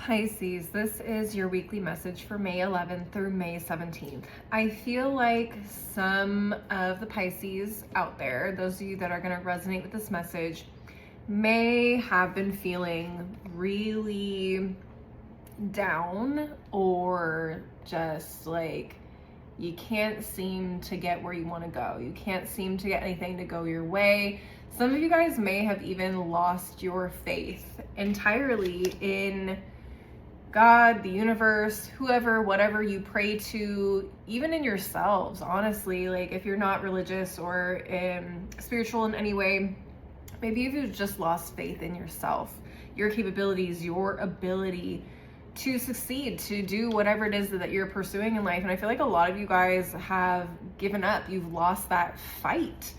Pisces, this is your weekly message for May 11th through May 17th. I feel like some of the Pisces out there, those of you that are going to resonate with this message, may have been feeling really down or just like you can't seem to get where you want to go. You can't seem to get anything to go your way. Some of you guys may have even lost your faith entirely in God, the universe, whoever, whatever you pray to, even in yourselves, honestly. Like if you're not religious or spiritual in any way, maybe if you've just lost faith in yourself, your capabilities, your ability to succeed, to do whatever it is that you're pursuing in life. And I feel like a lot of you guys have given up. You've lost that fight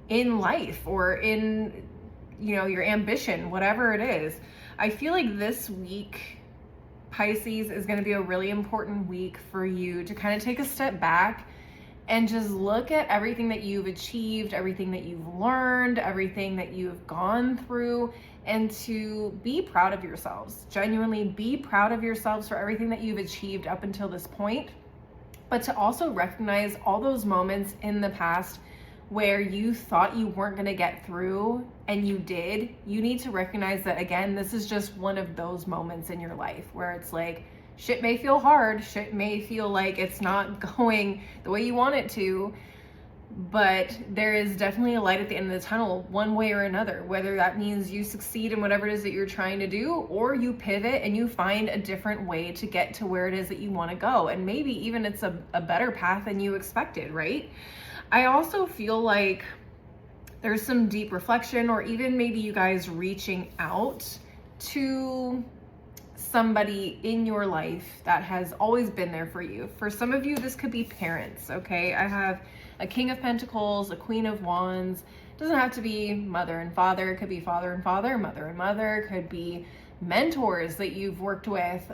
in life or in, your ambition, whatever it is. I feel like this week, Pisces, is going to be a really important week for you to kind of take a step back and just look at everything that you've achieved, everything that you've learned, everything that you've gone through, and to be proud of yourselves. Genuinely be proud of yourselves for everything that you've achieved up until this point, but to also recognize all those moments in the past where you thought you weren't going to get through and you did. You need to recognize that, again, this is just one of those moments in your life where it's like, shit may feel hard, shit may feel like it's not going the way you want it to, but there is definitely a light at the end of the tunnel one way or another, whether that means you succeed in whatever it is that you're trying to do, or you pivot and you find a different way to get to where it is that you want to go. And maybe even it's a better path than you expected, right? I also feel like there's some deep reflection, or even maybe you guys reaching out to somebody in your life that has always been there for you. For some of you, this could be parents, okay? I have a King of Pentacles, a Queen of Wands. It doesn't have to be mother and father. It could be father and father, mother and mother. It could be mentors that you've worked with,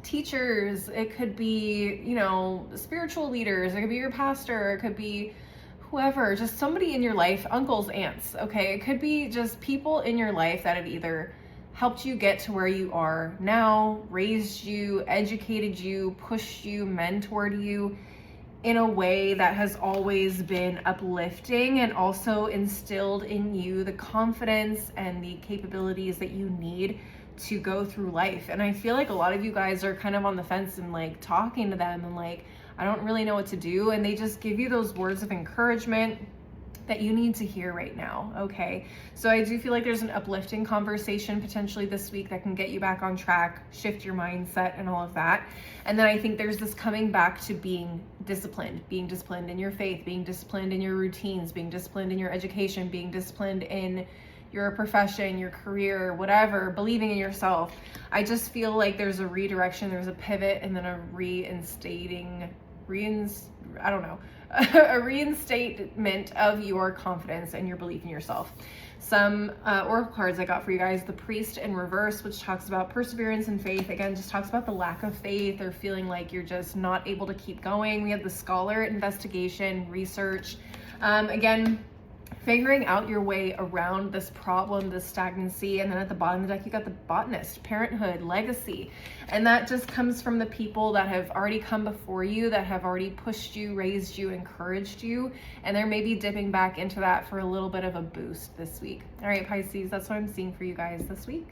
teachers. It could be, spiritual leaders. It could be your pastor. It could be whoever, just somebody in your life, uncles, aunts, okay? It could be just people in your life that have either helped you get to where you are now, raised you, educated you, pushed you, mentored you in a way that has always been uplifting and also instilled in you the confidence and the capabilities that you need to go through life. And I feel like a lot of you guys are kind of on the fence and like talking to them and like, I don't really know what to do. And they just give you those words of encouragement that you need to hear right now, okay? So I do feel like there's an uplifting conversation potentially this week that can get you back on track, shift your mindset and all of that. And then I think there's this coming back to being disciplined in your faith, being disciplined in your routines, being disciplined in your education, being disciplined in your profession, your career, whatever, believing in yourself. I just feel like there's a redirection, there's a pivot, and then a a reinstatement of your confidence and your belief in yourself. Some oracle cards I got for you guys: the Priest in reverse, which talks about perseverance and faith. Again, just talks about the lack of faith or feeling like you're just not able to keep going. We have the Scholar, investigation, research. Again, figuring out your way around this problem, this stagnancy. And then at the bottom of the deck, you got the Botanist, parenthood, legacy. And that just comes from the people that have already come before you, that have already pushed you, raised you, encouraged you. And they're maybe dipping back into that for a little bit of a boost this week. All right, Pisces, that's what I'm seeing for you guys this week.